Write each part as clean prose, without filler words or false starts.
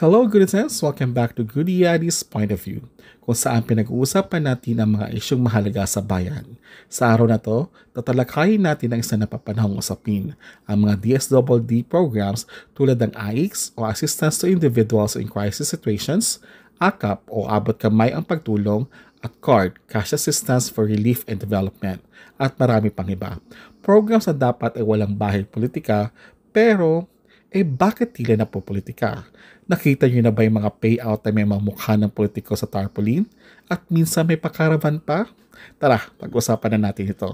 Hello, good friends! Welcome back to Goody Yadi's Point of View, kung saan pinag-uusapan natin ang mga isyong mahalaga sa bayan. Sa araw na to, tatalakayin natin ang isa na papanahong usapin, ang mga DSWD programs tulad ng AICS o Assistance to Individuals in Crisis Situations, AKAP o Abot Kamay ang Pagtulong, at CARD, Cash Assistance for Relief and Development, at marami pang iba. Programs na dapat ay walang bahid politika, pero bakit tila na po politika? Nakita niyo na ba yung mga payout na may mga mukha ng politiko sa tarpaulin? At minsan may pakaravan pa? Tara, pag-usapan na natin ito.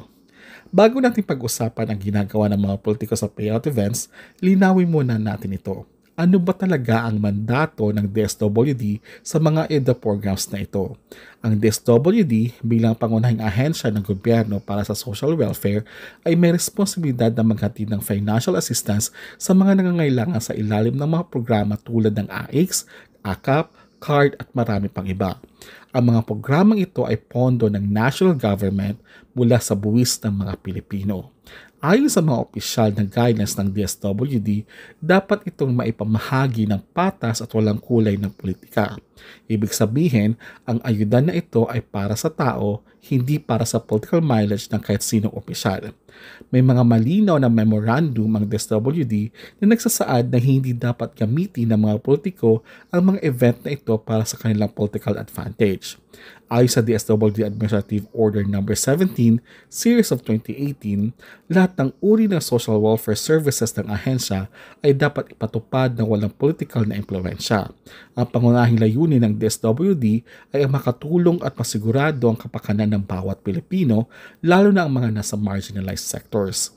Bago natin pag-usapan ang ginagawa ng mga politiko sa payout events, linawin muna natin ito. Ano ba talaga ang mandato ng DSWD sa mga EDA programs na ito? Ang DSWD bilang pangunahing ahensya ng gobyerno para sa social welfare ay may responsibilidad na maghatid ng financial assistance sa mga nangangailangan sa ilalim ng mga programa tulad ng AICS, AKAP, CARD at marami pang iba. Ang mga programang ito ay pondo ng national government mula sa buwis ng mga Pilipino. Ayon sa mga opisyal na guidelines ng DSWD, dapat itong maipamahagi ng patas at walang kulay ng politika. Ibig sabihin, ang ayuda na ito ay para sa tao, hindi para sa political mileage ng kahit sinong opisyal. May mga malinaw na memorandum ang DSWD na nagsasaad na hindi dapat gamitin ng mga politiko ang mga event na ito para sa kanilang political advantage. Ayon sa DSWD Administrative Order No. 17, Series of 2018, lahat ng uri ng social welfare services ng ahensya ay dapat ipatupad ng walang political na impluensya. Ang pangunahing layunin ng DSWD ay ang makatulong at masigurado ang kapakanan ng bawat Pilipino, lalo na ang mga nasa marginalized sectors.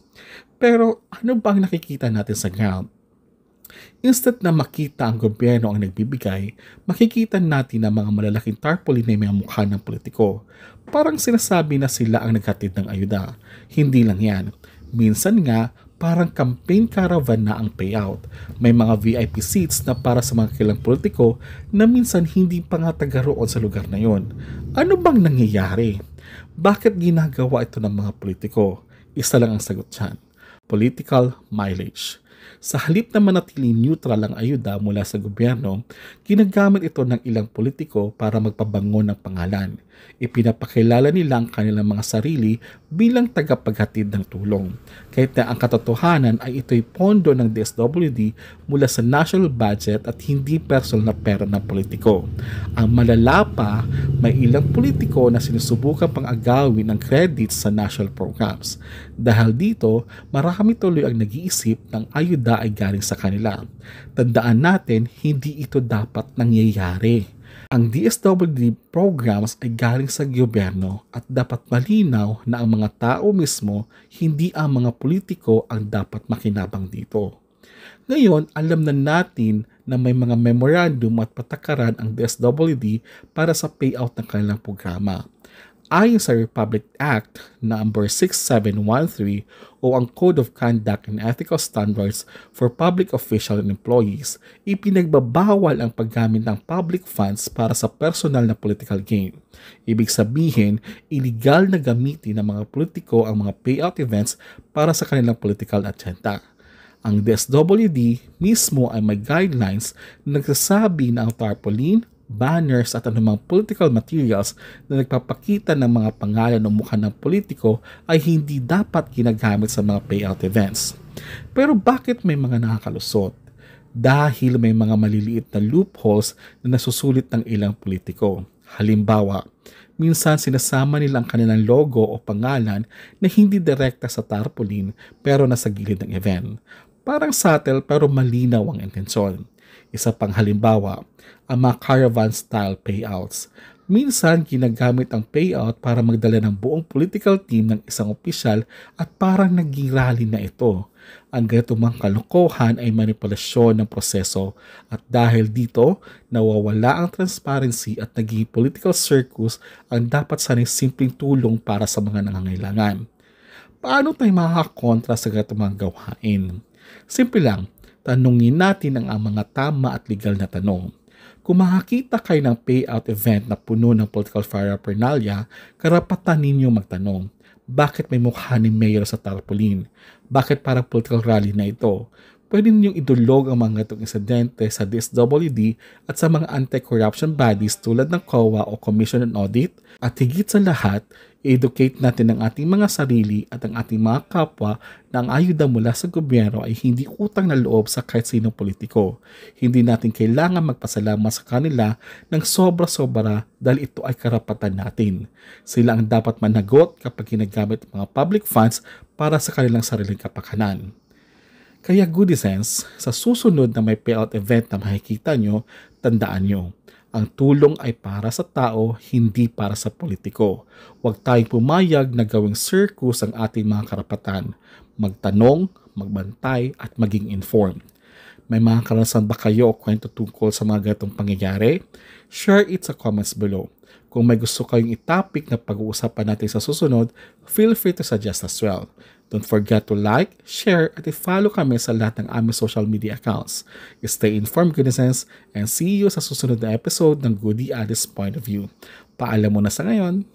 Pero ano ba ang nakikita natin sa ground? Instead na makita ang gobyerno ang nagbibigay, makikita natin na mga malalaking tarpaulin na may mukha ng politiko. Parang sinasabi na sila ang naghatid ng ayuda. Hindi lang yan. Minsan nga, parang campaign caravan na ang payout. May mga VIP seats na para sa mga kilang politiko na minsan hindi pa nga taga roon sa lugar na yon. Ano bang nangyayari? Bakit ginagawa ito ng mga politiko? Isa lang ang sagot dyan. Political mileage. Sa halip na manatiling neutral ang ayuda mula sa gobyerno, ginagamit ito ng ilang politiko para magpabango ng pangalan. Ipinapakilala nila ang kanilang mga sarili bilang tagapaghatid ng tulong. Kahit na ang katotohanan ay ito'y pondo ng DSWD mula sa national budget at hindi personal na pera ng politiko. Ang malala pa, may ilang politiko na sinusubukan pang agawin ang credits sa national programs. Dahil dito, marami tuloy ang nag-iisip ng ayuda ay galing sa kanila. Tandaan natin, hindi ito dapat nangyayari. Ang DSWD programs ay galing sa gobyerno at dapat malinaw na ang mga tao mismo, hindi ang mga politiko ang dapat makinabang dito. Ngayon, alam na natin na may mga memorandum at patakaran ang DSWD para sa payout ng kanilang programa. Ayon sa Republic Act No. 6713 o ang Code of Conduct and Ethical Standards for Public Officials and Employees, ipinagbabawal ang paggamit ng public funds para sa personal na political gain. Ibig sabihin, illegal na gamitin ng mga politiko ang mga payout events para sa kanilang political agenda. Ang DSWD mismo ay may guidelines na nagsasabi na ang tarpaulin, banners at anumang political materials na nagpapakita ng mga pangalan o mukha ng politiko ay hindi dapat ginagamit sa mga payout events. Pero bakit may mga nakakalusot? Dahil may mga maliliit na loopholes na nasusulit ng ilang politiko. Halimbawa, minsan sinasama nila ang kanilang logo o pangalan na hindi direkta sa tarpaulin pero nasa gilid ng event. Parang subtle pero malinaw ang intensyon. Isa pang halimbawa, ang mga caravan-style payouts. Minsan, ginagamit ang payout para magdala ng buong political team ng isang opisyal at parang naging rally na ito. Ang ganito mga kalokohan ay manipulasyon ng proseso at dahil dito, nawawala ang transparency at naging political circus ang dapat sanay simpleng tulong para sa mga nangangailangan. Paano tayo makakakontra sa ganito mga gawain? Simple lang, tanungin natin ang mga tama at legal na tanong. Kung makakita kayo ng payout event na puno ng political paraphernalia, karapatan ninyo magtanong, bakit may mukha ni Mayor sa tarpaulin? Bakit parang political rally na ito? Pwede ninyong idulog ang mga itong insidente sa DSWD at sa mga anti-corruption bodies tulad ng COA o Commission on Audit, at higit sa lahat, i-educate natin ang ating mga sarili at ang ating mga kapwa na ang ayuda mula sa gobyerno ay hindi utang na loob sa kahit sinong politiko. Hindi natin kailangan magpasalamat sa kanila ng sobra-sobra dahil ito ay karapatan natin. Sila ang dapat managot kapag ginagamit ang mga public funds para sa kanilang sariling kapakanan. Kaya Goodisens, sa susunod na may payout event na makikita nyo, tandaan nyo, ang tulong ay para sa tao, hindi para sa politiko. Huwag tayong pumayag na gawing circus ang ating mga karapatan. Magtanong, magbantay, at maging informed. May mga karanasan ba kayo o kwento tungkol sa mga ganitong pangyayari? Share it sa comments below. Kung may gusto kayong i-topic na pag-uusapan natin sa susunod, feel free to suggest as well. Don't forget to like, share, at i-follow kami sa lahat ng aming social media accounts. Stay informed, Goodisens, and see you sa susunod na episode ng Goody Addis Point of View. Paalam muna sa ngayon.